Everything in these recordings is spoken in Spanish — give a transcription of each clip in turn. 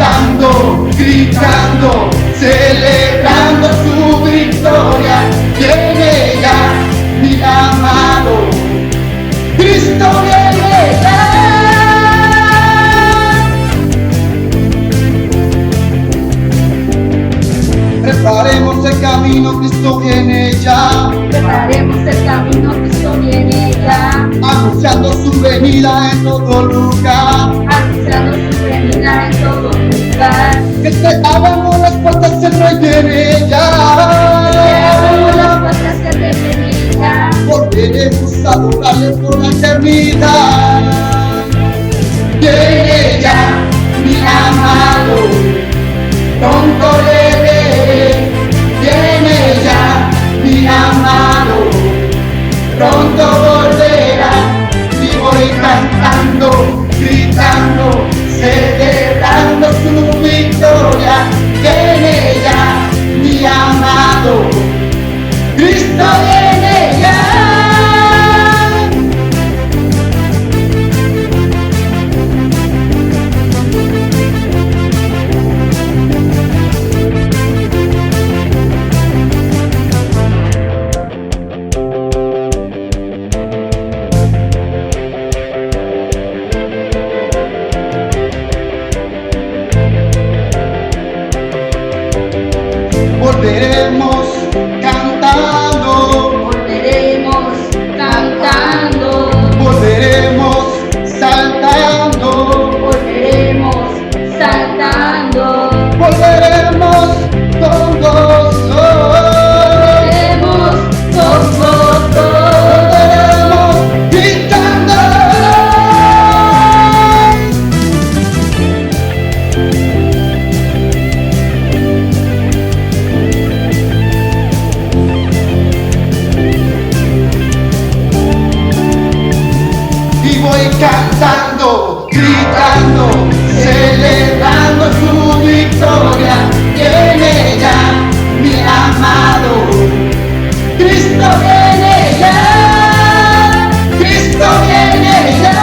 cantando, gritando, celebrando su victoria. Viene ya mi amado, Cristo viene ya. Preparemos el camino, Cristo viene ya. Preparemos el camino, Cristo viene ya. Anunciando su venida en todo lugar. Anunciando su venida en todo lugar. Que te abramos las puertas, el Rey viene ya. Que abramos las puertas, el Rey viene ya. Volveremos a adorarle por la eternidad. Viene ya mi amado, pronto le veré. Viene ya mi amado, pronto volverá. Y voy cantando, gritando, celebrando su victoria. Viene ya mi amado, Cristo viene ya. Volveremos cantando, Volveremos cantando. volveremos saltando, Volveremos saltando. volveremos con gozo, Volveremos con gozo. volveremos gritando. Y voy cantando, gritando, celebrando su victoria. Viene ya mi amado, Cristo viene ya, Cristo viene ya,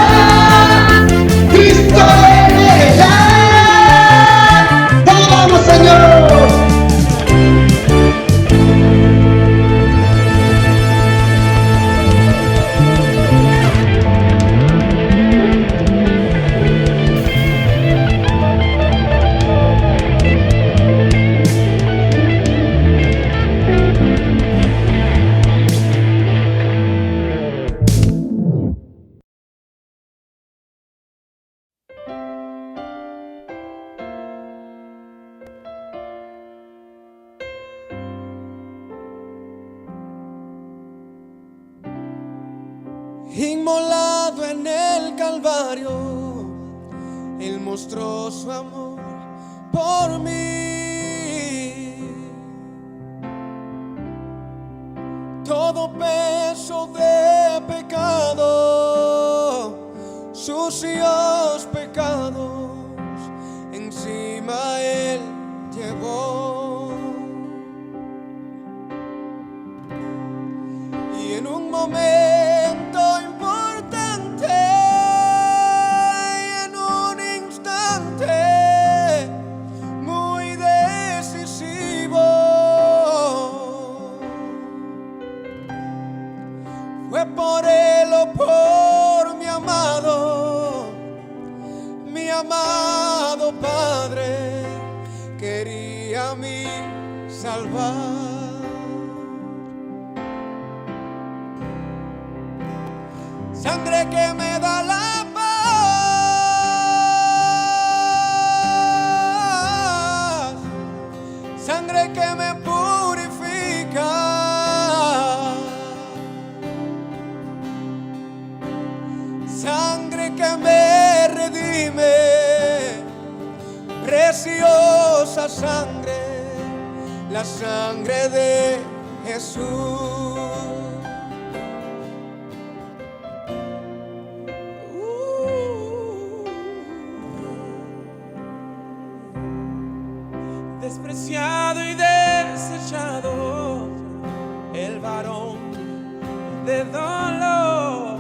Cristo viene ya. ¡Vamos, Señor! Inmolado en el Calvario, Él mostró su amor por mí. Todo peso de pecado, sucios pecados, encima Él llevó. Y en un momento importante, en un instante muy decisivo, fue por Él o por mi amado Padre, quería a mí salvar. Sangre que me da la paz, sangre que me purifica, sangre que me redime, preciosa sangre, la sangre de Jesús. Despreciado y desechado, el varón de dolor.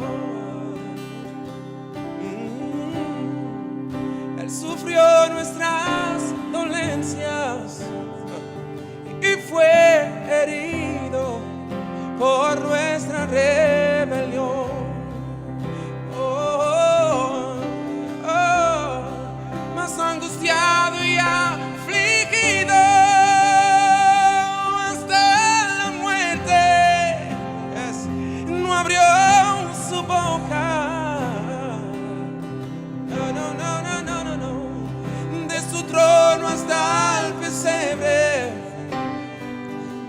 Él sufrió nuestras por nuestra rebelión. Más angustiado y afligido hasta la muerte, no abrió su boca. No. De su trono hasta el pesebre,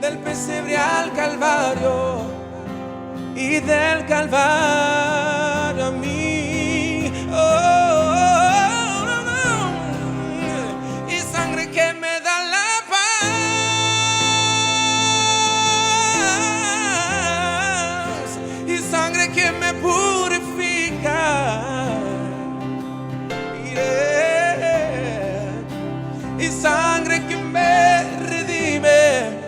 del pesebre al Calvario y del Calvario a mí. Y sangre que me da la paz, y sangre que me purifica. Y sangre que me redime,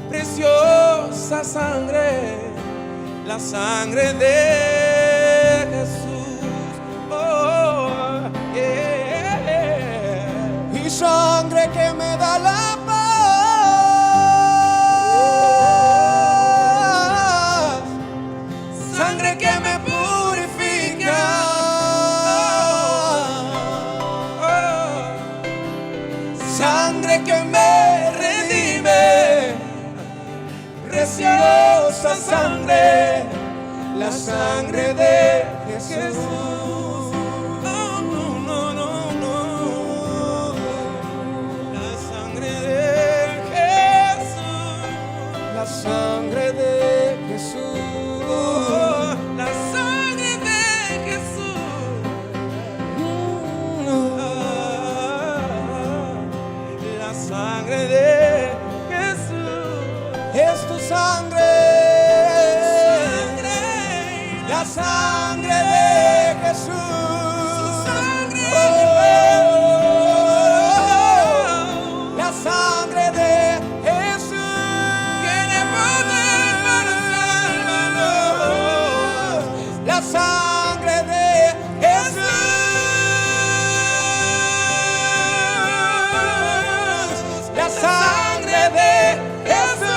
preciosa sangre, la sangre de Jesús. Y sangre que me da la paz, sangre que me purifica. Sangre que me redime, preciosa sangre, la sangre de Jesús. La sangre de Jesús, la sangre de Jesús, la sangre de Jesús. La sangre de Jesús es tu sangre, la sangre de Jesús, la sangre de Jesús, tiene poder para salvarnos, la sangre de Jesús, la sangre de Jesús.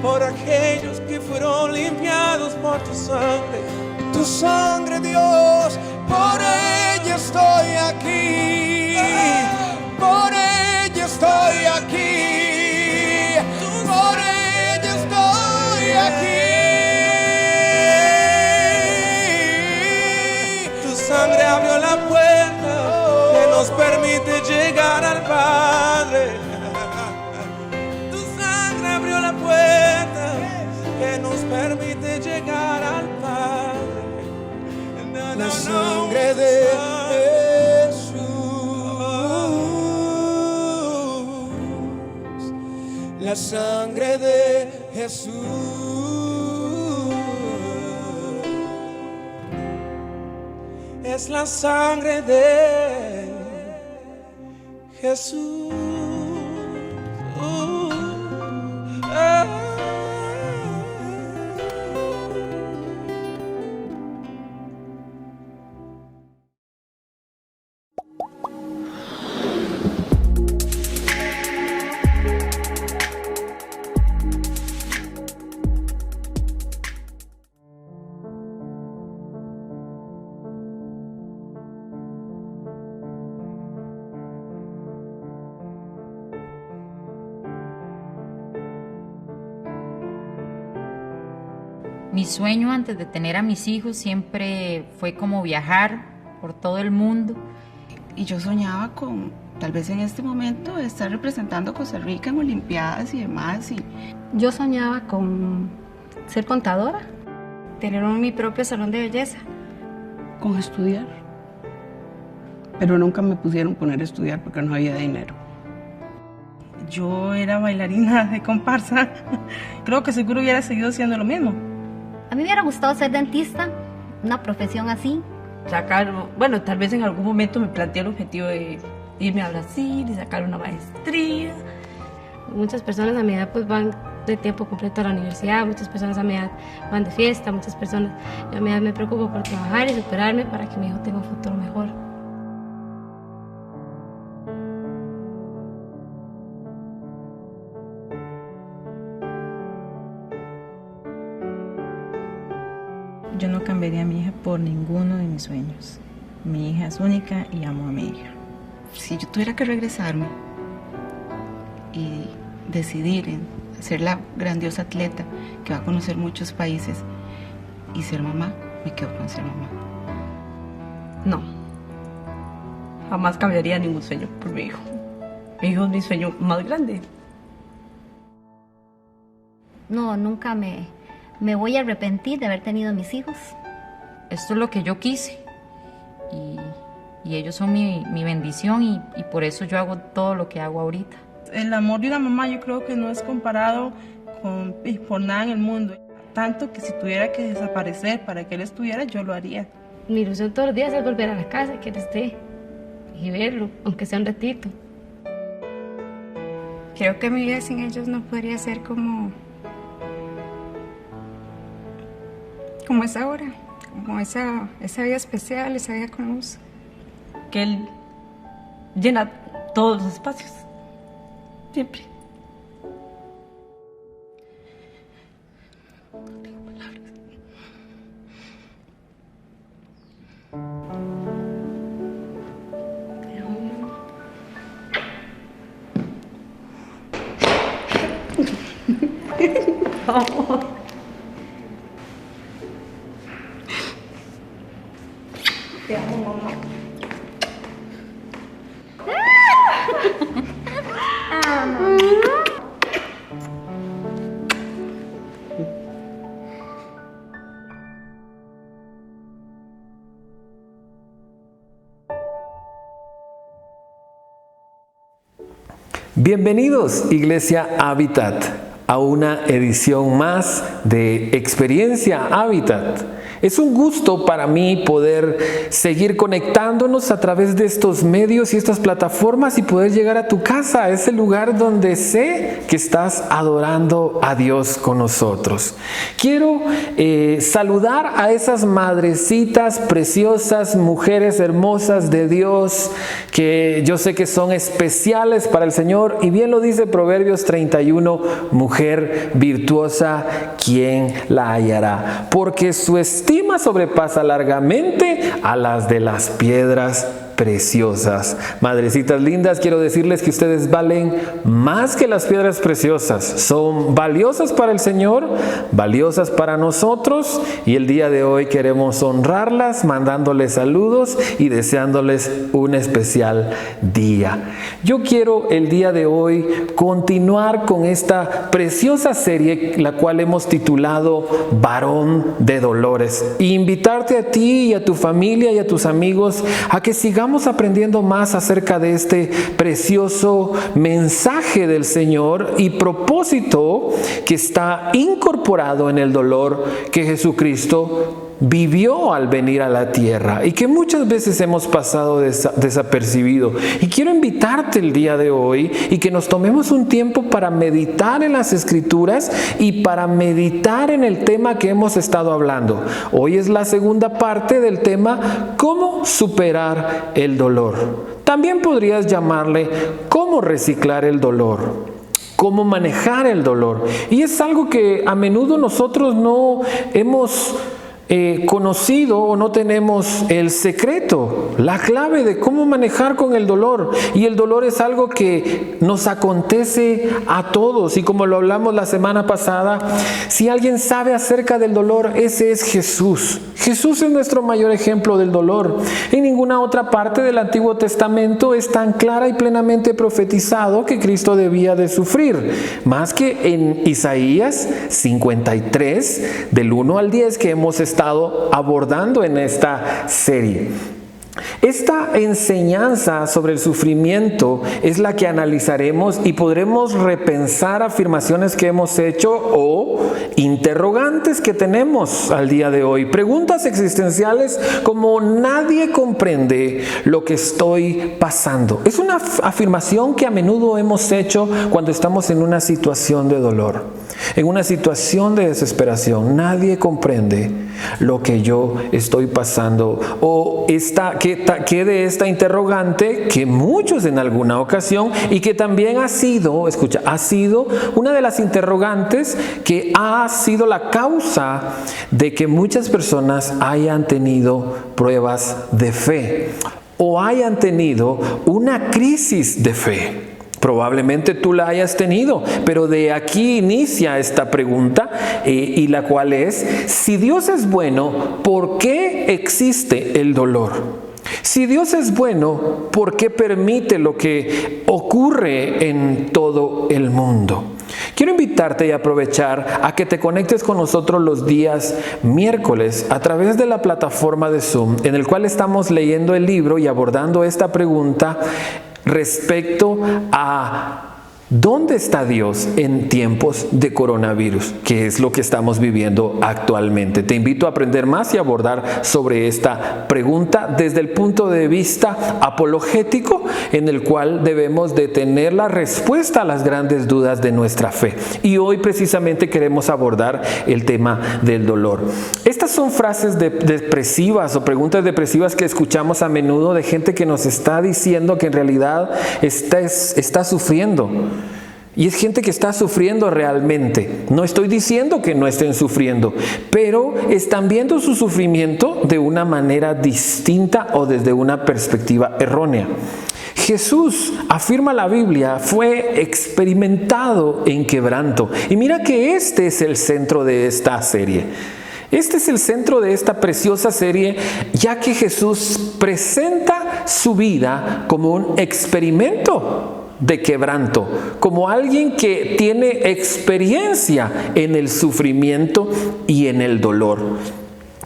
Por aquellos que fueron limpiados por tu sangre, Dios, por ella estoy aquí, por ella estoy aquí, por ella estoy aquí. Tu sangre abrió la puerta que nos permite llegar al Padre. La puerta que nos permite llegar al Padre. La sangre de Jesús, la sangre de Jesús, es la sangre de Jesús. Mi sueño antes de tener a mis hijos siempre fue como viajar por todo el mundo. Y yo soñaba con, tal vez en este momento, estar representando a Costa Rica en Olimpiadas y demás. Yo soñaba con ser contadora, tener mi propio salón de belleza. Con estudiar. Pero nunca me pusieron poner a estudiar porque no había dinero. yo era bailarina de comparsa, creo que seguro hubiera seguido siendo lo mismo. A mí me hubiera gustado ser dentista, una profesión así. Bueno, tal vez en algún momento me planteé el objetivo de irme a Brasil y sacar una maestría. Muchas personas a mi edad pues van de tiempo completo a la universidad, muchas personas a mi edad van de fiesta, muchas personas yo a mi edad me preocupo por trabajar y superarme para que mi hijo tenga un futuro mejor. Yo no cambiaría a mi hija por ninguno de mis sueños. Mi hija es única y amo a mi hija. Si yo tuviera que regresarme y decidir en ser la grandiosa atleta que va a conocer muchos países y ser mamá, me quedo con ser mamá. No, jamás cambiaría ningún sueño por mi hijo. Mi hijo es mi sueño más grande. No, nunca me voy a arrepentir de haber tenido mis hijos. Esto es lo que yo quise y ellos son mi bendición y por eso yo hago todo lo que hago ahorita. El amor de una mamá yo creo que no es comparado por nada en el mundo. Tanto que si tuviera que desaparecer para que él estuviera, yo lo haría. Mi ilusión todos los días es volver a la casa, que él esté y verlo, aunque sea un ratito. Creo que mi vida sin ellos no podría ser como es ahora, como esa vida especial, esa vida con luz. Que él llena todos los espacios, siempre. No tengo palabras. Te amo, mamá. Bienvenidos, Iglesia Habitat, a una edición más de Experiencia Habitat. Es un gusto para mí poder seguir conectándonos a través de estos medios y estas plataformas y poder llegar a tu casa, a ese lugar donde sé que estás adorando a Dios con nosotros. Quiero saludar a esas madrecitas preciosas, mujeres hermosas de Dios, que yo sé que son especiales para el Señor. Y bien lo dice Proverbios 31, mujer virtuosa, ¿quién la hallará? Porque su estima sobrepasa largamente a las de las piedras preciosas. Madrecitas lindas, quiero decirles que ustedes valen más que las piedras preciosas. Son valiosas para el Señor, valiosas para nosotros, y el día de hoy queremos honrarlas mandándoles saludos y deseándoles un especial día. Yo quiero el día de hoy continuar con esta preciosa serie, la cual hemos titulado Varón de Dolores, e invitarte a ti y a tu familia y a tus amigos a que sigamos aprendiendo más acerca de este precioso mensaje del Señor y propósito que está incorporado en el dolor que Jesucristo vivió al venir a la tierra y que muchas veces hemos pasado desapercibido. Y quiero invitarte el día de hoy y que nos tomemos un tiempo para meditar en las Escrituras y para meditar en el tema que hemos estado hablando. Hoy es la segunda parte del tema ¿Cómo superar el dolor? También podrías llamarle ¿Cómo reciclar el dolor? Cómo manejar el dolor. Y es algo que a menudo nosotros no hemos conocido o no tenemos el secreto, la clave de cómo manejar con el dolor. Y el dolor es algo que nos acontece a todos, y como lo hablamos la semana pasada, si alguien sabe acerca del dolor, ese es Jesús. Jesús es nuestro mayor ejemplo del dolor. En ninguna otra parte del Antiguo Testamento es tan clara y plenamente profetizado que Cristo debía de sufrir, más que en Isaías 53 del 1 al 10 que hemos estado abordando en esta serie. Esta enseñanza sobre el sufrimiento es la que analizaremos y podremos repensar afirmaciones que hemos hecho o interrogantes que tenemos al día de hoy. Preguntas existenciales como nadie comprende lo que estoy pasando. Es una afirmación que a menudo hemos hecho cuando estamos en una situación de dolor, en una situación de desesperación. Nadie comprende lo que yo estoy pasando. O que de esta interrogante que muchos en alguna ocasión y que también ha sido una de las interrogantes que ha sido la causa de que muchas personas hayan tenido pruebas de fe o hayan tenido una crisis de fe. Probablemente tú la hayas tenido, pero de aquí inicia esta pregunta y la cual es: si Dios es bueno, ¿por qué existe el dolor? Si Dios es bueno, ¿por qué permite lo que ocurre en todo el mundo? Quiero invitarte y aprovechar a que te conectes con nosotros los días miércoles a través de la plataforma de Zoom, en el cual estamos leyendo el libro y abordando esta pregunta respecto a ¿dónde está Dios en tiempos de coronavirus? Que es lo que estamos viviendo actualmente. Te invito a aprender más y abordar sobre esta pregunta desde el punto de vista apologético, en el cual debemos de tener la respuesta a las grandes dudas de nuestra fe. Y hoy precisamente queremos abordar el tema del dolor. Estas son frases depresivas o preguntas depresivas que escuchamos a menudo de gente que nos está diciendo que en realidad está sufriendo. Y es gente que está sufriendo realmente. No estoy diciendo que no estén sufriendo, pero están viendo su sufrimiento de una manera distinta o desde una perspectiva errónea. Jesús, afirma la Biblia, fue experimentado en quebranto. Y mira que este es el centro de esta serie. Este es el centro de esta preciosa serie, ya que Jesús presenta su vida como un experimento de quebranto, como alguien que tiene experiencia en el sufrimiento y en el dolor.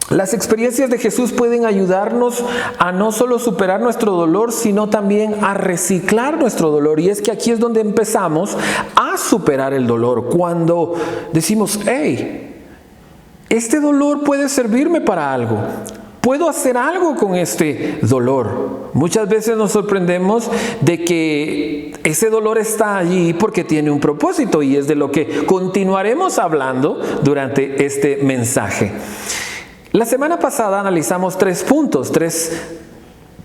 Las experiencias de Jesús pueden ayudarnos a no solo superar nuestro dolor, sino también a reciclar nuestro dolor. Y es que aquí es donde empezamos a superar el dolor, cuando decimos: hey, este dolor puede servirme para algo. Puedo hacer algo con este dolor. Muchas veces nos sorprendemos de que ese dolor está allí porque tiene un propósito, y es de lo que continuaremos hablando durante este mensaje. La semana pasada analizamos 3 puntos, 3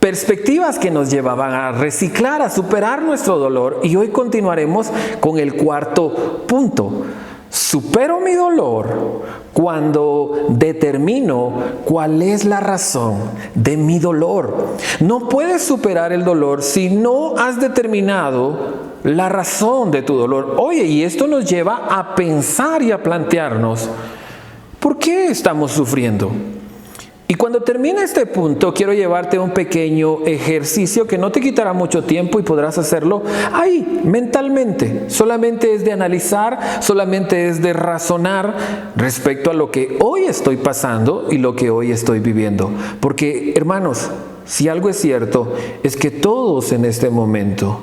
perspectivas que nos llevaban a reciclar, a superar nuestro dolor, y hoy continuaremos con el 4º punto. Supero mi dolor cuando determino cuál es la razón de mi dolor. No puedes superar el dolor si no has determinado la razón de tu dolor. Oye, y esto nos lleva a pensar y a plantearnos: ¿por qué estamos sufriendo? Y cuando termine este punto, quiero llevarte a un pequeño ejercicio que no te quitará mucho tiempo y podrás hacerlo ahí, mentalmente. Solamente es de analizar, solamente es de razonar respecto a lo que hoy estoy pasando y lo que hoy estoy viviendo. Porque, hermanos, si algo es cierto, es que todos en este momento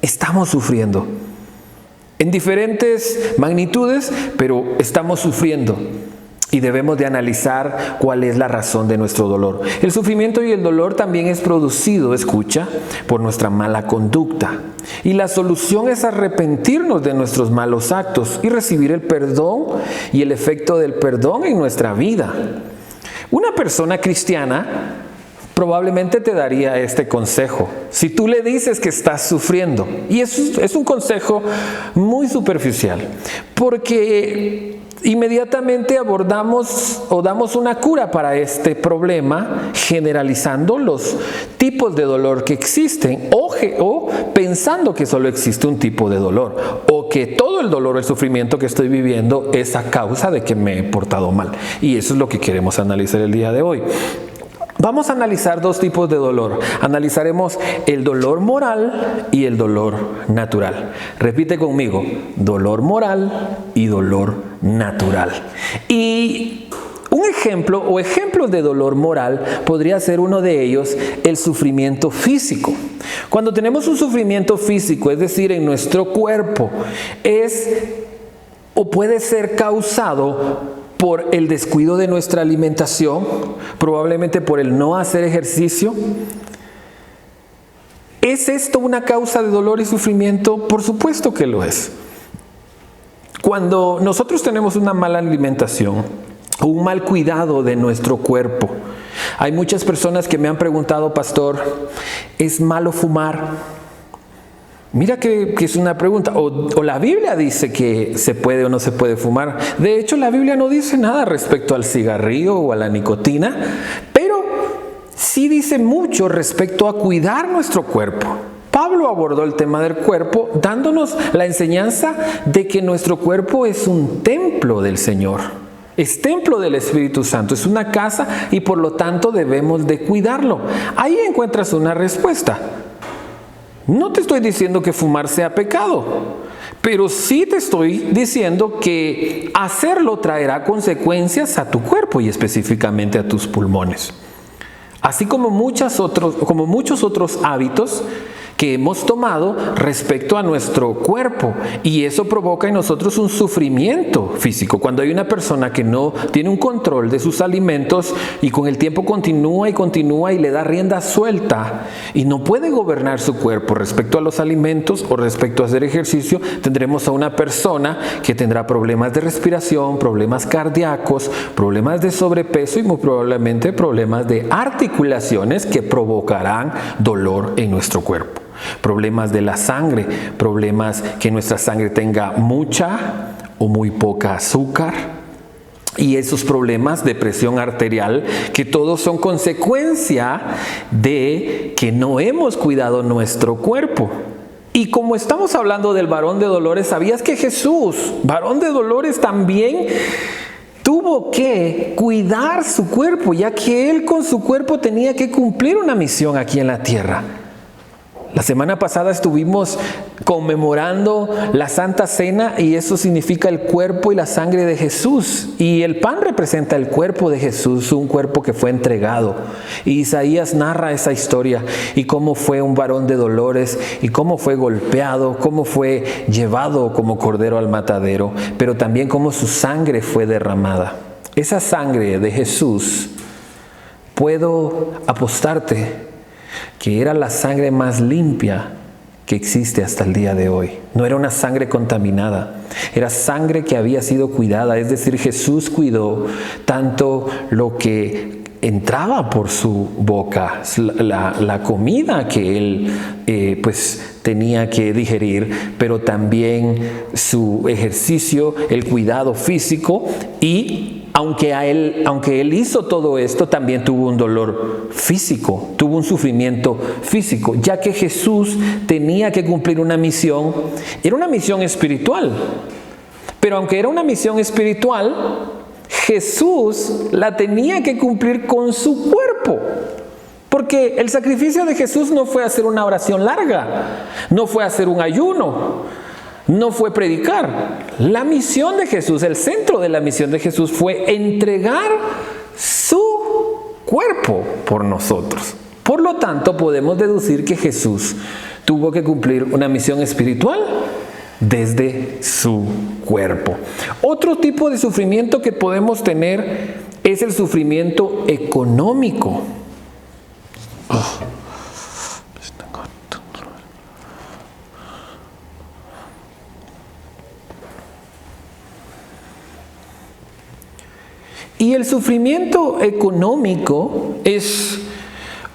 estamos sufriendo. En diferentes magnitudes, pero estamos sufriendo. Y debemos de analizar cuál es la razón de nuestro dolor. El sufrimiento y el dolor también es producido, escucha, por nuestra mala conducta. Y la solución es arrepentirnos de nuestros malos actos y recibir el perdón y el efecto del perdón en nuestra vida. Una persona cristiana probablemente te daría este consejo. Si tú le dices que estás sufriendo, y eso es un consejo muy superficial, porque inmediatamente abordamos o damos una cura para este problema, generalizando los tipos de dolor que existen o pensando que solo existe un tipo de dolor, o que todo el dolor o el sufrimiento que estoy viviendo es a causa de que me he portado mal. Y eso es lo que queremos analizar el día de hoy. Vamos a analizar 2 tipos de dolor. Analizaremos el dolor moral y el dolor natural. Repite conmigo: dolor moral y dolor natural. Y Un ejemplo o ejemplos de dolor moral podría ser uno de ellos el sufrimiento físico. Cuando tenemos un sufrimiento físico, es decir, en nuestro cuerpo, es o puede ser causado por el descuido de nuestra alimentación, probablemente por el no hacer ejercicio. ¿Es esto una causa de dolor y sufrimiento? Por supuesto que lo es. Cuando nosotros tenemos una mala alimentación o un mal cuidado de nuestro cuerpo, hay muchas personas que me han preguntado, pastor, ¿es malo fumar? Mira que es una pregunta. O la Biblia dice que se puede o no se puede fumar. De hecho, la Biblia no dice nada respecto al cigarrillo o a la nicotina, pero sí dice mucho respecto a cuidar nuestro cuerpo. Pablo abordó el tema del cuerpo dándonos la enseñanza de que nuestro cuerpo es un templo del Señor. Es templo del Espíritu Santo, es una casa y por lo tanto debemos de cuidarlo. Ahí encuentras una respuesta. No te estoy diciendo que fumar sea pecado, pero sí te estoy diciendo que hacerlo traerá consecuencias a tu cuerpo y específicamente a tus pulmones. Así como muchos otros hábitos que hemos tomado respecto a nuestro cuerpo, y eso provoca en nosotros un sufrimiento físico. Cuando hay una persona que no tiene un control de sus alimentos y con el tiempo continúa y le da rienda suelta y no puede gobernar su cuerpo respecto a los alimentos o respecto a hacer ejercicio, tendremos a una persona que tendrá problemas de respiración, problemas cardíacos, problemas de sobrepeso y muy probablemente problemas de articulaciones que provocarán dolor en nuestro cuerpo. Problemas de la sangre, problemas que nuestra sangre tenga mucha o muy poca azúcar, y esos problemas de presión arterial, que todos son consecuencia de que no hemos cuidado nuestro cuerpo. Y como estamos hablando del varón de dolores, ¿sabías que Jesús, varón de dolores, también tuvo que cuidar su cuerpo, ya que él con su cuerpo tenía que cumplir una misión aquí en la tierra? La semana pasada estuvimos conmemorando la Santa Cena, y eso significa el cuerpo y la sangre de Jesús. Y el pan representa el cuerpo de Jesús, un cuerpo que fue entregado. Y Isaías narra esa historia y cómo fue un varón de dolores y cómo fue golpeado, cómo fue llevado como cordero al matadero, pero también cómo su sangre fue derramada. Esa sangre de Jesús, puedo apostarte que era la sangre más limpia que existe hasta el día de hoy. No era una sangre contaminada, era sangre que había sido cuidada. Es decir, Jesús cuidó tanto lo que entraba por su boca, la comida que él tenía que digerir, pero también su ejercicio, el cuidado físico. Y aunque él hizo todo esto, también tuvo un dolor físico, tuvo un sufrimiento físico, ya que Jesús tenía que cumplir una misión. Era una misión espiritual, pero aunque era una misión espiritual, Jesús la tenía que cumplir con su cuerpo. Porque el sacrificio de Jesús no fue hacer una oración larga, no fue hacer un ayuno, no fue predicar. La misión de Jesús, el centro de la misión de Jesús fue entregar su cuerpo por nosotros. Por lo tanto, podemos deducir que Jesús tuvo que cumplir una misión espiritual desde su cuerpo. Otro tipo de sufrimiento que podemos tener es el sufrimiento económico. Y el sufrimiento económico es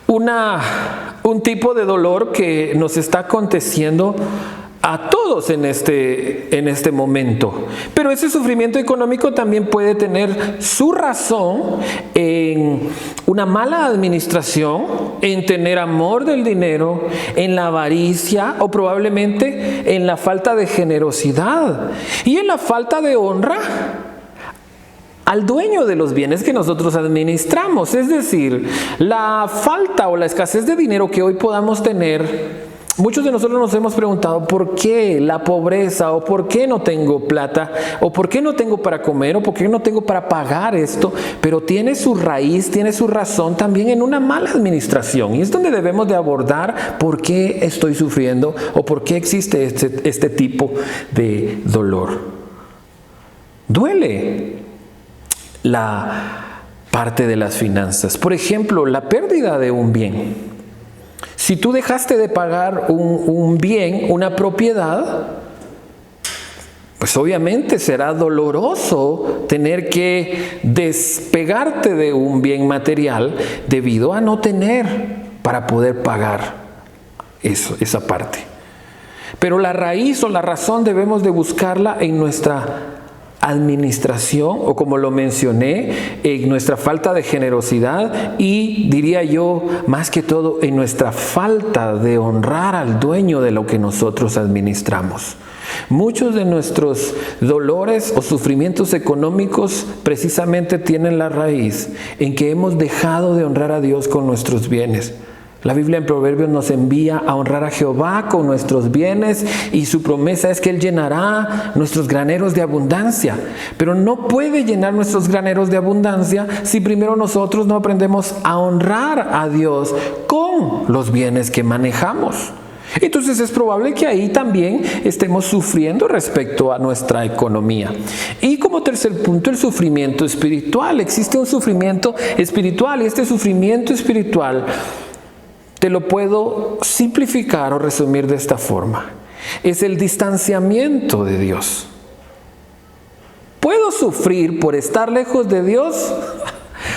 un tipo de dolor que nos está aconteciendo a todos en este momento. Pero ese sufrimiento económico también puede tener su razón en una mala administración, en tener amor del dinero, en la avaricia o probablemente en la falta de generosidad y en la falta de honra al dueño de los bienes que nosotros administramos. Es decir, la falta o la escasez de dinero que hoy podamos tener Muchos de nosotros nos hemos preguntado por qué la pobreza, o por qué no tengo plata, o por qué no tengo para comer, o por qué no tengo para pagar esto, pero tiene su raíz, tiene su razón también en una mala administración. Y es donde debemos de abordar por qué estoy sufriendo o por qué existe este tipo de dolor. Duele la parte de las finanzas. Por ejemplo, la pérdida de un bien. Si tú dejaste de pagar un bien, una propiedad, pues obviamente será doloroso tener que despegarte de un bien material debido a no tener para poder pagar esa parte. Pero la raíz o la razón debemos de buscarla en nuestra administración, o como lo mencioné, en nuestra falta de generosidad, y diría yo, más que todo, en nuestra falta de honrar al dueño de lo que nosotros administramos. Muchos de nuestros dolores o sufrimientos económicos precisamente tienen la raíz en que hemos dejado de honrar a Dios con nuestros bienes. La Biblia en Proverbios nos envía a honrar a Jehová con nuestros bienes, y su promesa es que Él llenará nuestros graneros de abundancia. Pero no puede llenar nuestros graneros de abundancia si primero nosotros no aprendemos a honrar a Dios con los bienes que manejamos. Entonces es probable que ahí también estemos sufriendo respecto a nuestra economía. Y como tercer punto, el sufrimiento espiritual. Existe un sufrimiento espiritual, y este sufrimiento espiritual te lo puedo simplificar o resumir de esta forma. Es el distanciamiento de Dios. ¿Puedo sufrir por estar lejos de Dios?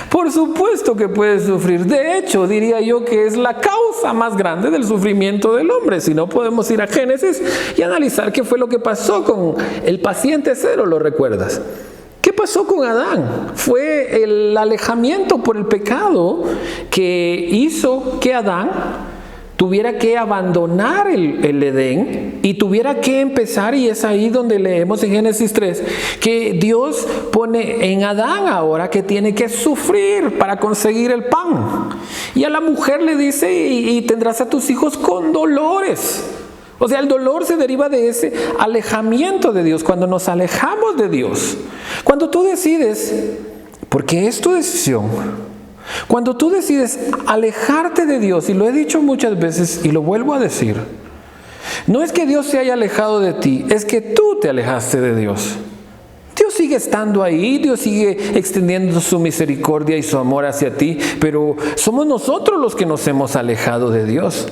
Por supuesto que puedes sufrir. De hecho, diría yo que es la causa más grande del sufrimiento del hombre. Si no, podemos ir a Génesis y analizar qué fue lo que pasó con el paciente cero, ¿lo recuerdas? ¿Qué pasó con Adán? Fue el alejamiento por el pecado que hizo que Adán tuviera que abandonar el Edén y tuviera que empezar, y es ahí donde leemos en Génesis 3, que Dios pone en Adán ahora que tiene que sufrir para conseguir el pan. Y a la mujer le dice, y tendrás a tus hijos con dolores. O sea, el dolor se deriva de ese alejamiento de Dios, cuando nos alejamos de Dios. Cuando tú decides, porque es tu decisión, cuando tú decides alejarte de Dios, y lo he dicho muchas veces y lo vuelvo a decir, no es que Dios se haya alejado de ti, es que tú te alejaste de Dios. Dios sigue estando ahí, Dios sigue extendiendo su misericordia y su amor hacia ti, pero somos nosotros los que nos hemos alejado de Dios.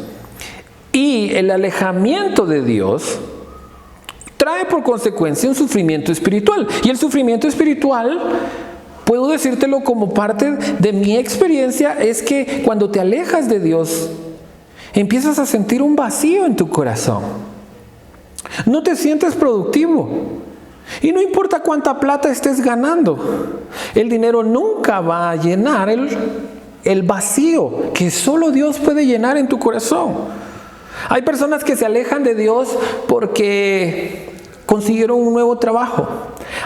Y el alejamiento de Dios trae por consecuencia un sufrimiento espiritual. Y el sufrimiento espiritual, puedo decírtelo como parte de mi experiencia, es que cuando te alejas de Dios, empiezas a sentir un vacío en tu corazón. No te sientes productivo. Y no importa cuánta plata estés ganando, el dinero nunca va a llenar el vacío que solo Dios puede llenar en tu corazón. Hay personas que se alejan de Dios porque consiguieron un nuevo trabajo.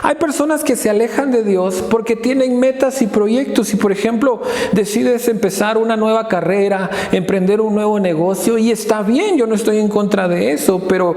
Hay personas que se alejan de Dios porque tienen metas y proyectos, y por ejemplo decides empezar una nueva carrera, emprender un nuevo negocio, y está bien, yo no estoy en contra de eso, pero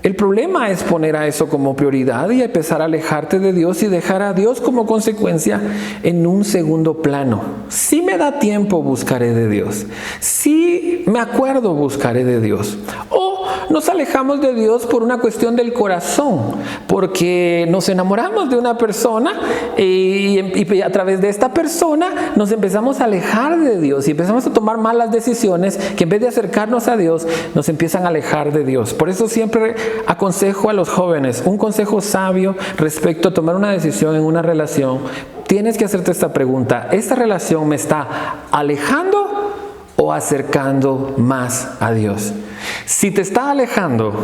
el problema es poner a eso como prioridad y empezar a alejarte de Dios y dejar a Dios como consecuencia en un segundo plano. Si me da tiempo, buscaré de Dios. Si me acuerdo, buscaré de Dios. O nos alejamos de Dios por una cuestión del corazón, porque nos enamoramos de una persona y a través de esta persona nos empezamos a alejar de Dios y empezamos a tomar malas decisiones que en vez de acercarnos a Dios, nos empiezan a alejar de Dios. Por eso siempre aconsejo a los jóvenes, un consejo sabio respecto a tomar una decisión en una relación. Tienes que hacerte esta pregunta: ¿esta relación me está alejando o acercando más a Dios? Si te está alejando,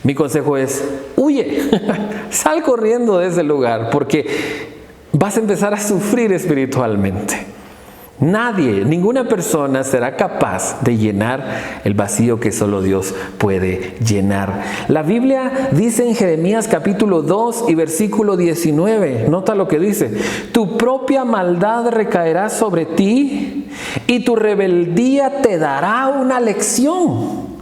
mi consejo es: huye, sal corriendo de ese lugar, porque vas a empezar a sufrir espiritualmente. Nadie, ninguna persona será capaz de llenar el vacío que solo Dios puede llenar. La Biblia dice en Jeremías capítulo 2 y versículo 19, nota lo que dice: tu propia maldad recaerá sobre ti y tu rebeldía te dará una lección.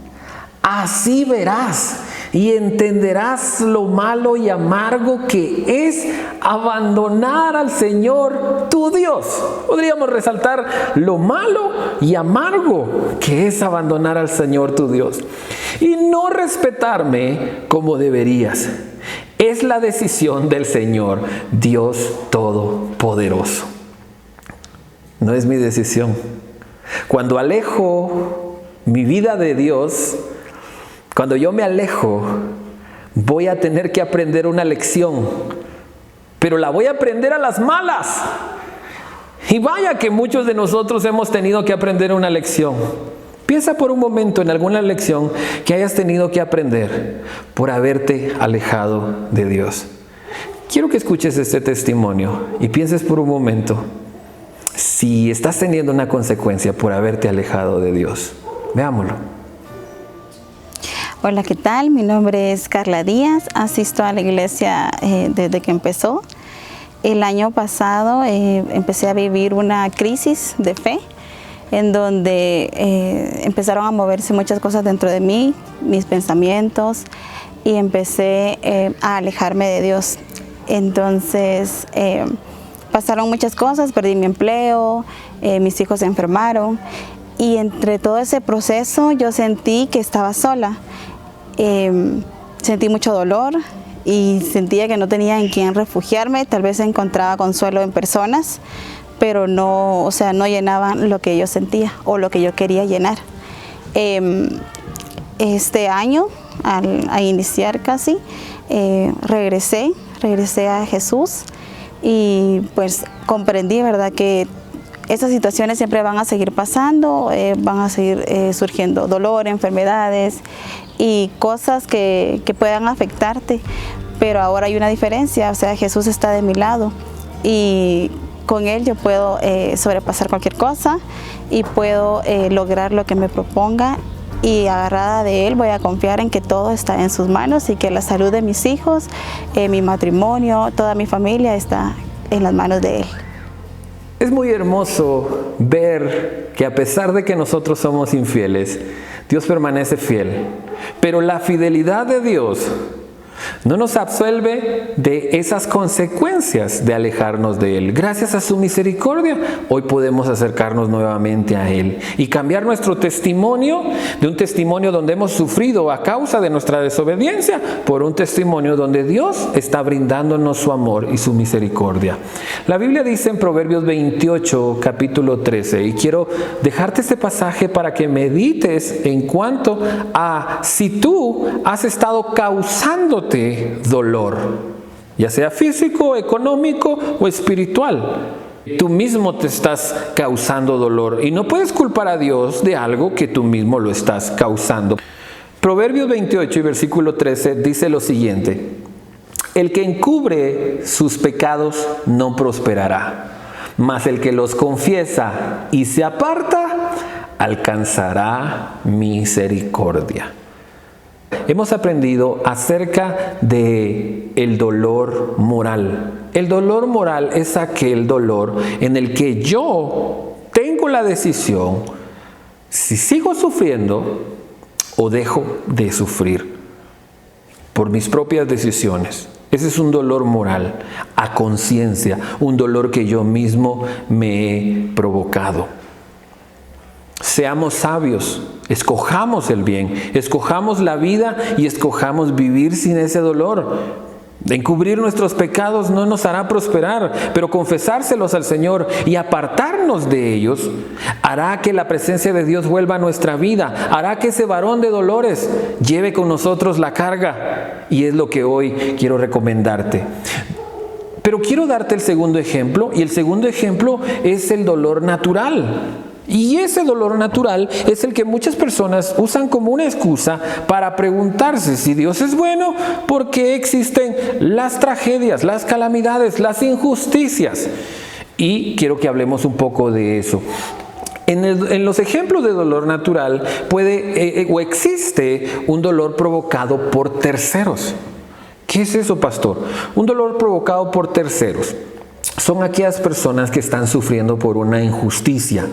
Así verás y entenderás lo malo y amargo que es abandonar al Señor tu Dios. Podríamos resaltar lo malo y amargo que es abandonar al Señor tu Dios y no respetarme como deberías. Es la decisión del Señor, Dios Todopoderoso. No es mi decisión. Cuando alejo mi vida de Dios, cuando yo me alejo, voy a tener que aprender una lección, pero la voy a aprender a las malas. Y vaya que muchos de nosotros hemos tenido que aprender una lección. Piensa por un momento en alguna lección que hayas tenido que aprender por haberte alejado de Dios. Quiero que escuches este testimonio y pienses por un momento si estás teniendo una consecuencia por haberte alejado de Dios. Veámoslo. Hola, ¿qué tal? Mi nombre es Carla Díaz, asisto a la iglesia desde que empezó. El año pasado empecé a vivir una crisis de fe en donde empezaron a moverse muchas cosas dentro de mí, mis pensamientos, y empecé a alejarme de Dios. Entonces pasaron muchas cosas, perdí mi empleo, mis hijos se enfermaron, y entre todo ese proceso yo sentí que estaba sola. Sentí mucho dolor y sentía que no tenía en quién refugiarme. Tal vez encontraba consuelo en personas, pero no, o sea, no llenaban lo que yo sentía o lo que yo quería llenar. Este año, a iniciar casi, regresé a Jesús y pues comprendí, ¿verdad?, que estas situaciones siempre van a seguir pasando, van a seguir surgiendo dolor, enfermedades y cosas que puedan afectarte, pero ahora hay una diferencia, o sea, Jesús está de mi lado y con Él yo puedo sobrepasar cualquier cosa y puedo lograr lo que me proponga, y agarrada de Él voy a confiar en que todo está en sus manos y que la salud de mis hijos, mi matrimonio, toda mi familia está en las manos de Él. Es muy hermoso ver que a pesar de que nosotros somos infieles, Dios permanece fiel. Pero la fidelidad de Dios no nos absuelve de esas consecuencias de alejarnos de Él. Gracias a su misericordia, hoy podemos acercarnos nuevamente a Él y cambiar nuestro testimonio de un testimonio donde hemos sufrido a causa de nuestra desobediencia por un testimonio donde Dios está brindándonos su amor y su misericordia. La Biblia dice en Proverbios 28, capítulo 13, y quiero dejarte este pasaje para que medites en cuanto a si tú has estado causándote dolor, ya sea físico, económico o espiritual. Tú mismo te estás causando dolor y no puedes culpar a Dios de algo que tú mismo lo estás causando. Proverbios 28 y versículo 13 dice lo siguiente: el que encubre sus pecados no prosperará, mas el que los confiesa y se aparta alcanzará misericordia. Hemos aprendido acerca de el dolor moral. El dolor moral es aquel dolor en el que yo tengo la decisión si sigo sufriendo o dejo de sufrir por mis propias decisiones. Ese es un dolor moral, a conciencia, un dolor que yo mismo me he provocado. Seamos sabios, escojamos el bien, escojamos la vida y escojamos vivir sin ese dolor. Encubrir nuestros pecados no nos hará prosperar, pero confesárselos al Señor y apartarnos de ellos hará que la presencia de Dios vuelva a nuestra vida, hará que ese varón de dolores lleve con nosotros la carga, y es lo que hoy quiero recomendarte. Pero quiero darte el segundo ejemplo, y el segundo ejemplo es el dolor natural. Y ese dolor natural es el que muchas personas usan como una excusa para preguntarse si Dios es bueno, ¿por qué existen las tragedias, las calamidades, las injusticias? Y quiero que hablemos un poco de eso. En los ejemplos de dolor natural puede o existe un dolor provocado por terceros. ¿Qué es eso, pastor? Un dolor provocado por terceros. son aquellas personas que están sufriendo por una injusticia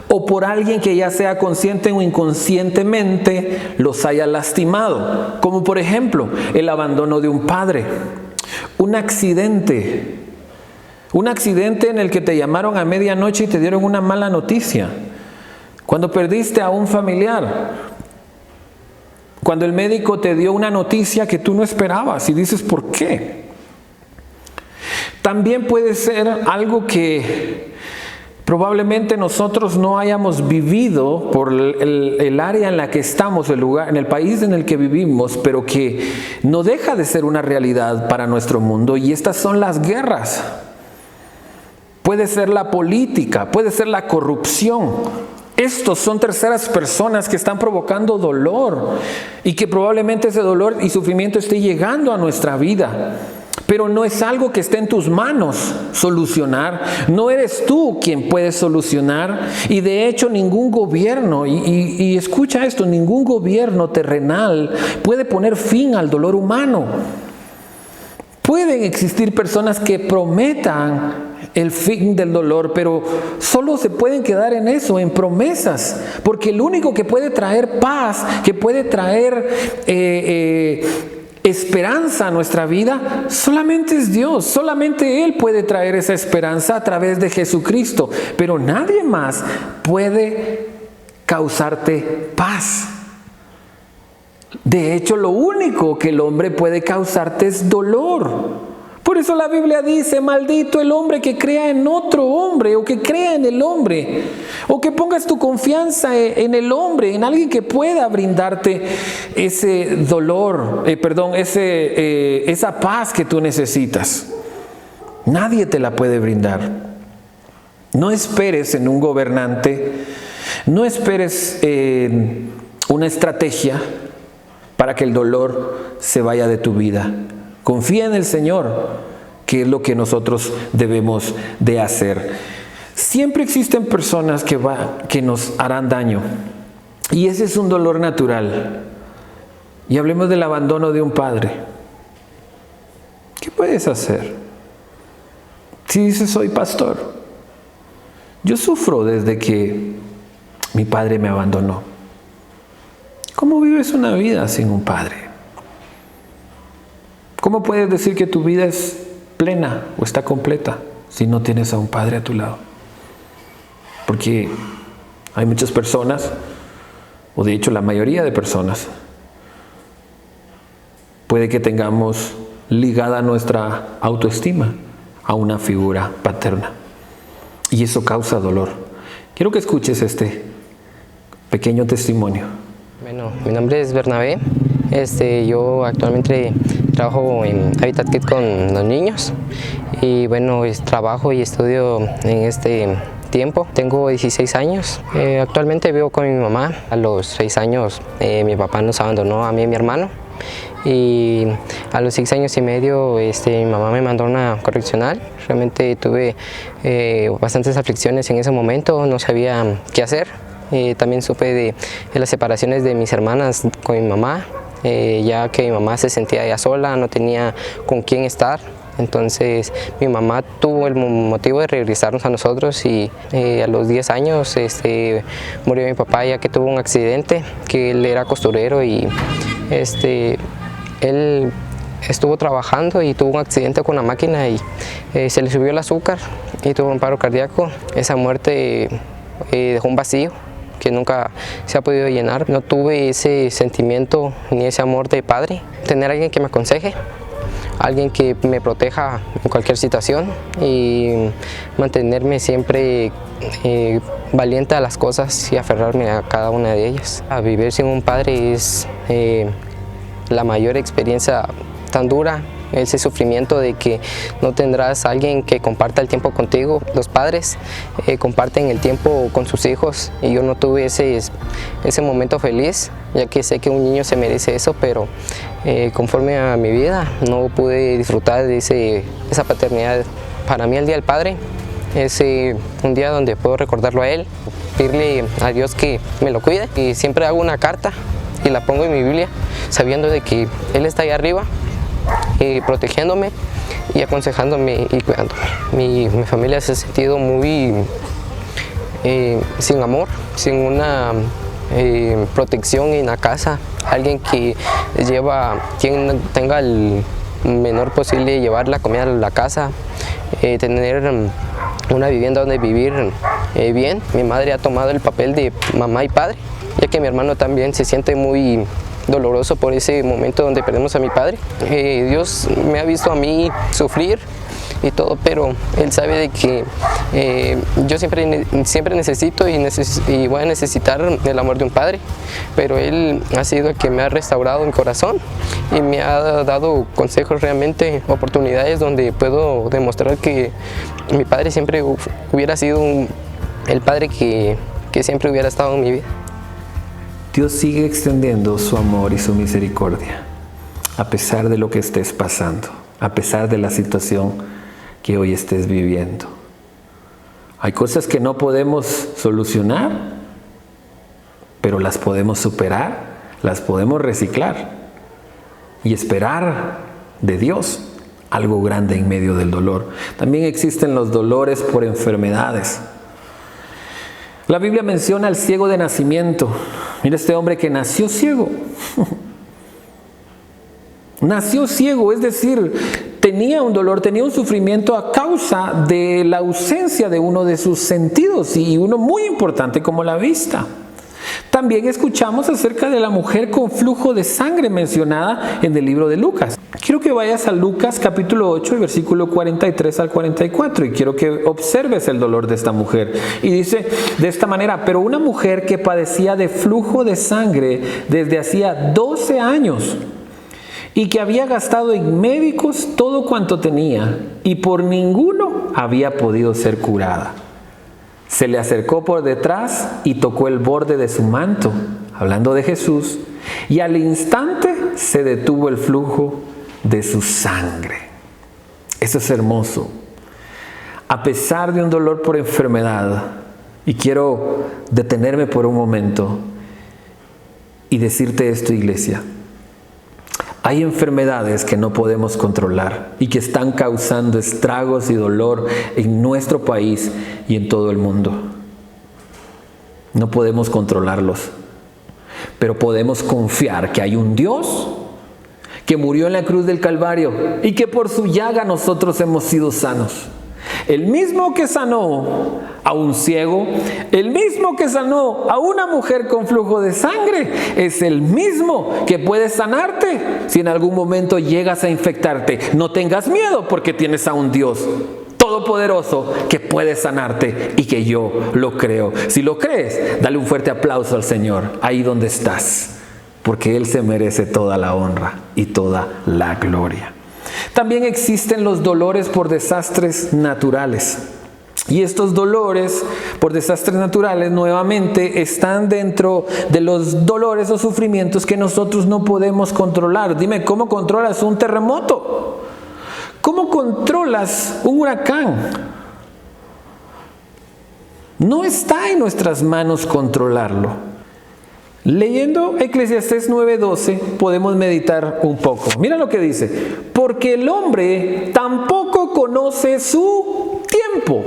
o por alguien que ya sea consciente o inconscientemente los haya lastimado, como por ejemplo el abandono de un padre, un accidente en el que te llamaron a medianoche y te dieron una mala noticia, cuando perdiste a un familiar, cuando el médico te dio una noticia que tú no esperabas y dices ¿por qué? También puede ser algo que probablemente nosotros no hayamos vivido por el área en la que estamos, el lugar, en el país en el que vivimos, pero que no deja de ser una realidad para nuestro mundo, y estas son las guerras. Puede ser la política, puede ser la corrupción. Estos son terceras personas que están provocando dolor y que probablemente ese dolor y sufrimiento esté llegando a nuestra vida. Pero no es algo que esté en tus manos solucionar. No eres tú quien puede solucionar. Y de hecho ningún gobierno, y escucha esto, ningún gobierno terrenal puede poner fin al dolor humano. Pueden existir personas que prometan el fin del dolor, pero solo se pueden quedar en eso, en promesas, porque el único que puede traer paz, que puede traer esperanza a nuestra vida, solamente es Dios. Solamente Él puede traer esa esperanza a través de Jesucristo, pero nadie más puede causarte paz. De hecho, lo único que el hombre puede causarte es dolor. Por eso la Biblia dice, maldito el hombre que crea en otro hombre, o que crea en el hombre, o que pongas tu confianza en el hombre, en alguien que pueda brindarte ese dolor, esa paz que tú necesitas. Nadie te la puede brindar. No esperes en un gobernante, no esperes en una estrategia para que el dolor se vaya de tu vida. Confía en el Señor, que es lo que nosotros debemos de hacer. Siempre existen personas que nos harán daño, y ese es un dolor natural. Y hablemos del abandono de un padre. ¿Qué puedes hacer? Si dices, soy pastor, yo sufro desde que mi padre me abandonó. ¿Cómo vives una vida sin un padre? ¿Cómo puedes decir que tu vida es plena o está completa si no tienes a un padre a tu lado? Porque hay muchas personas, o de hecho la mayoría de personas, puede que tengamos ligada nuestra autoestima a una figura paterna, y eso causa dolor. Quiero que escuches este pequeño testimonio. Bueno, mi nombre es Bernabé. Yo actualmente trabajo en Habitat Kids con los niños, y bueno, trabajo y estudio en este tiempo. Tengo 16 años. Actualmente vivo con mi mamá. A los 6 años mi papá nos abandonó a mí y mi hermano, y a los 6 años y medio mi mamá me mandó a una correccional. Realmente tuve bastantes aflicciones en ese momento, no sabía qué hacer. También supe de las separaciones de mis hermanas con mi mamá, ya que mi mamá se sentía ya sola, no tenía con quién estar. Entonces mi mamá tuvo el motivo de regresarnos a nosotros, y a los 10 años murió mi papá, ya que tuvo un accidente, que él era costurero, y él estuvo trabajando y tuvo un accidente con la máquina, y se le subió el azúcar y tuvo un paro cardíaco. Esa muerte dejó un vacío que nunca se ha podido llenar. No tuve ese sentimiento ni ese amor de padre. Tener a alguien que me aconseje, alguien que me proteja en cualquier situación, y mantenerme siempre valiente a las cosas y aferrarme a cada una de ellas. A vivir sin un padre es la mayor experiencia tan dura, ese sufrimiento de que no tendrás a alguien que comparta el tiempo contigo. Los padres comparten el tiempo con sus hijos, y yo no tuve ese momento feliz, ya que sé que un niño se merece eso, pero conforme a mi vida no pude disfrutar de esa paternidad. Para mí el Día del Padre es un día donde puedo recordarlo a él, pedirle a Dios que me lo cuide, y siempre hago una carta y la pongo en mi Biblia, sabiendo de que Él está ahí arriba protegiéndome y aconsejándome y cuidándome. Mi familia se ha sentido muy sin amor, sin una protección en la casa, alguien que quien tenga el menor posible llevar la comida a la casa, tener una vivienda donde vivir bien. Mi madre ha tomado el papel de mamá y padre, ya que mi hermano también se siente muy doloroso por ese momento donde perdemos a mi padre. Dios me ha visto a mí sufrir y todo, pero Él sabe de que yo siempre necesito y voy a necesitar el amor de un padre, pero Él ha sido el que me ha restaurado mi corazón y me ha dado consejos, realmente oportunidades donde puedo demostrar que mi padre siempre hubiera sido el padre que siempre hubiera estado en mi vida. Dios sigue extendiendo su amor y su misericordia, a pesar de lo que estés pasando, a pesar de la situación que hoy estés viviendo. Hay cosas que no podemos solucionar, pero las podemos superar, las podemos reciclar y esperar de Dios algo grande en medio del dolor. También existen los dolores por enfermedades. La Biblia menciona al ciego de nacimiento. Mira este hombre que nació ciego. Nació ciego, es decir, tenía un dolor, tenía un sufrimiento a causa de la ausencia de uno de sus sentidos, y uno muy importante como la vista. También escuchamos acerca de la mujer con flujo de sangre mencionada en el libro de Lucas. Quiero que vayas a Lucas capítulo 8, versículo 43 al 44, y quiero que observes el dolor de esta mujer. Y dice de esta manera: pero una mujer que padecía de flujo de sangre desde hacía 12 años, y que había gastado en médicos todo cuanto tenía, y por ninguno había podido ser curada, se le acercó por detrás y tocó el borde de su manto, hablando de Jesús, y al instante se detuvo el flujo de su sangre. Eso es hermoso. A pesar de un dolor por enfermedad, y quiero detenerme por un momento y decirte esto, iglesia: hay enfermedades que no podemos controlar y que están causando estragos y dolor en nuestro país y en todo el mundo. No podemos controlarlos, pero podemos confiar que hay un Dios que murió en la cruz del Calvario y que por su llaga nosotros hemos sido sanos. El mismo que sanó a un ciego, el mismo que sanó a una mujer con flujo de sangre, es el mismo que puede sanarte si en algún momento llegas a infectarte. No tengas miedo, porque tienes a un Dios todopoderoso que puede sanarte y que yo lo creo. Si lo crees, dale un fuerte aplauso al Señor ahí donde estás, porque Él se merece toda la honra y toda la gloria. También existen los dolores por desastres naturales. Y estos dolores por desastres naturales nuevamente están dentro de los dolores o sufrimientos que nosotros no podemos controlar. Dime, ¿cómo controlas un terremoto? ¿Cómo controlas un huracán? No está en nuestras manos controlarlo. Leyendo Eclesiastés 9:12 podemos meditar un poco. Mira lo que dice: porque el hombre tampoco conoce su tiempo.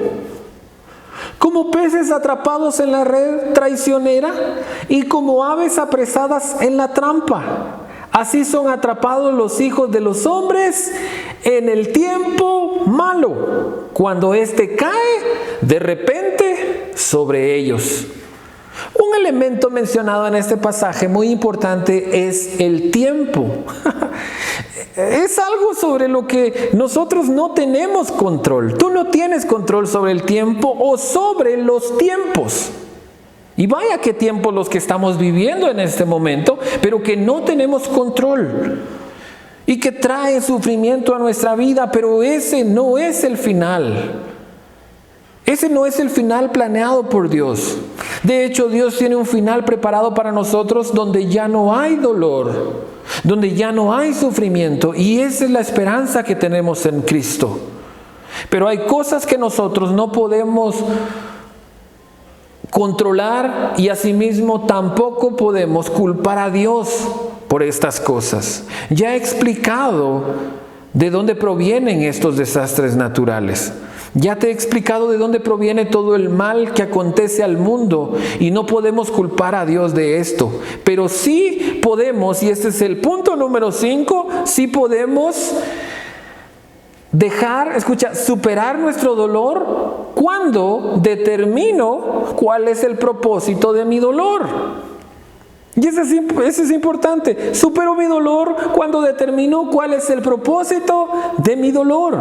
Como peces atrapados en la red traicionera y como aves apresadas en la trampa, así son atrapados los hijos de los hombres en el tiempo malo, cuando éste cae de repente sobre ellos. Un elemento mencionado en este pasaje muy importante es el tiempo. Es algo sobre lo que nosotros no tenemos control. Tú no tienes control sobre el tiempo o sobre los tiempos. Y vaya qué tiempos los que estamos viviendo en este momento, pero que no tenemos control y que trae sufrimiento a nuestra vida, pero ese no es el final. Ese no es el final planeado por Dios. De hecho, Dios tiene un final preparado para nosotros donde ya no hay dolor, donde ya no hay sufrimiento, y esa es la esperanza que tenemos en Cristo. Pero hay cosas que nosotros no podemos controlar y asimismo tampoco podemos culpar a Dios por estas cosas. Ya he explicado de dónde provienen estos desastres naturales. Ya te he explicado de dónde proviene todo el mal que acontece al mundo y no podemos culpar a Dios de esto. Pero sí podemos, y este es el punto número 5, sí podemos superar nuestro dolor cuando determino cuál es el propósito de mi dolor. Y eso es importante. Supero mi dolor cuando determino cuál es el propósito de mi dolor.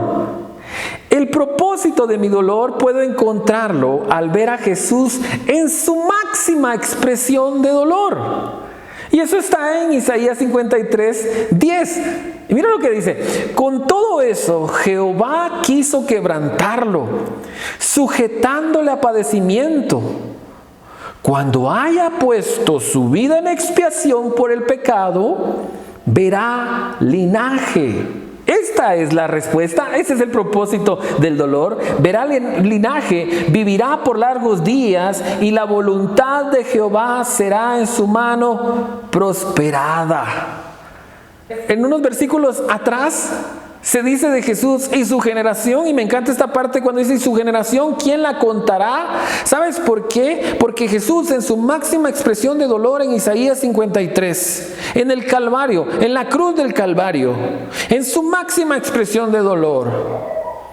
El propósito de mi dolor puedo encontrarlo al ver a Jesús en su máxima expresión de dolor. Y eso está en Isaías 53:10. Y mira lo que dice: con todo eso, Jehová quiso quebrantarlo, sujetándole a padecimiento. Cuando haya puesto su vida en expiación por el pecado, verá linaje. Esta es la respuesta, ese es el propósito del dolor. Verá linaje, vivirá por largos días y la voluntad de Jehová será en su mano prosperada. En unos versículos atrás se dice de Jesús y su generación, y me encanta esta parte cuando dice y su generación, ¿quién la contará? ¿Sabes por qué? Porque Jesús en su máxima expresión de dolor en Isaías 53, en el Calvario, en la cruz del Calvario, en su máxima expresión de dolor,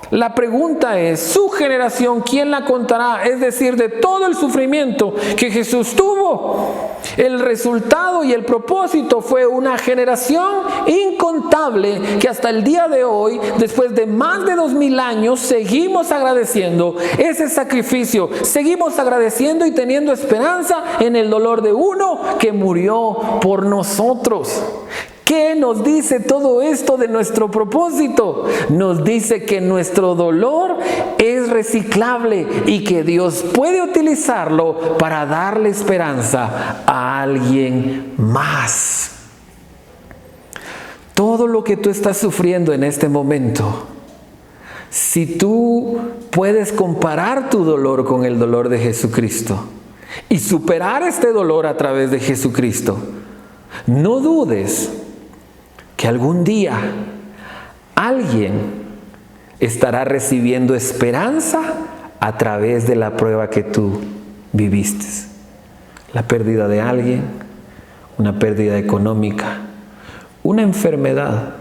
la pregunta es, su generación, ¿quién la contará? Es decir, de todo el sufrimiento que Jesús tuvo, el resultado y el propósito fue una generación incontable que hasta el día de hoy, después de más de 2000 años, seguimos agradeciendo ese sacrificio, seguimos agradeciendo y teniendo esperanza en el dolor de uno que murió por nosotros. ¿Qué nos dice todo esto de nuestro propósito? Nos dice que nuestro dolor es reciclable y que Dios puede utilizarlo para darle esperanza a alguien más. Todo lo que tú estás sufriendo en este momento, si tú puedes comparar tu dolor con el dolor de Jesucristo y superar este dolor a través de Jesucristo, no dudes que algún día alguien estará recibiendo esperanza a través de la prueba que tú viviste. La pérdida de alguien, una pérdida económica, una enfermedad,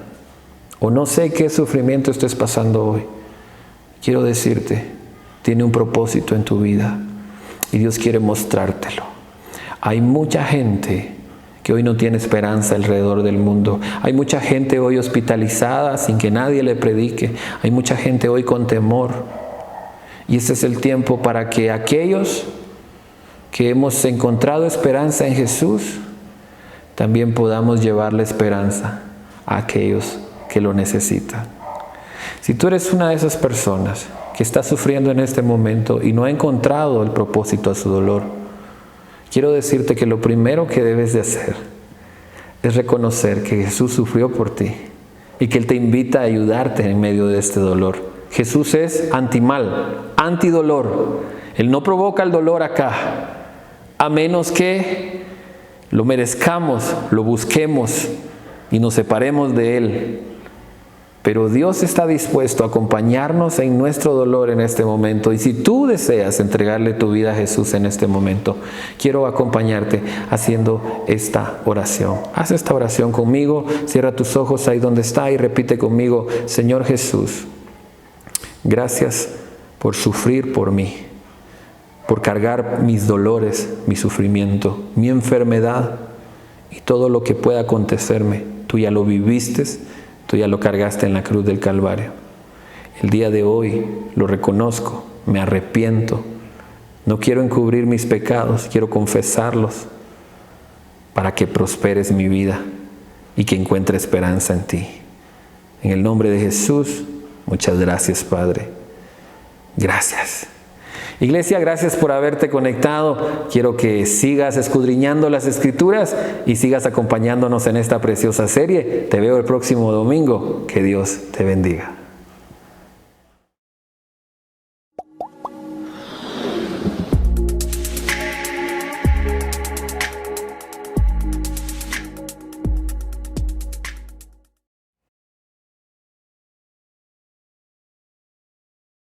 o no sé qué sufrimiento estés pasando hoy. Quiero decirte, tiene un propósito en tu vida y Dios quiere mostrártelo. Hay mucha gente que hoy no tiene esperanza alrededor del mundo. Hay mucha gente hoy hospitalizada sin que nadie le predique. Hay mucha gente hoy con temor. Y ese es el tiempo para que aquellos que hemos encontrado esperanza en Jesús, también podamos llevarle esperanza a aquellos que lo necesitan. Si tú eres una de esas personas que está sufriendo en este momento y no ha encontrado el propósito a su dolor, quiero decirte que lo primero que debes de hacer es reconocer que Jesús sufrió por ti y que Él te invita a ayudarte en medio de este dolor. Jesús es antimal, antidolor. Él no provoca el dolor acá, a menos que lo merezcamos, lo busquemos y nos separemos de Él. Pero Dios está dispuesto a acompañarnos en nuestro dolor en este momento. Y si tú deseas entregarle tu vida a Jesús en este momento, quiero acompañarte haciendo esta oración. Haz esta oración conmigo, cierra tus ojos ahí donde está y repite conmigo: Señor Jesús, gracias por sufrir por mí, por cargar mis dolores, mi sufrimiento, mi enfermedad y todo lo que pueda acontecerme. Tú ya lo viviste. Tú ya lo cargaste en la cruz del Calvario. El día de hoy lo reconozco, me arrepiento. No quiero encubrir mis pecados, quiero confesarlos para que prosperes mi vida y que encuentre esperanza en ti. En el nombre de Jesús, muchas gracias, Padre. Gracias. Iglesia, gracias por haberte conectado. Quiero que sigas escudriñando las Escrituras y sigas acompañándonos en esta preciosa serie. Te veo el próximo domingo. Que Dios te bendiga.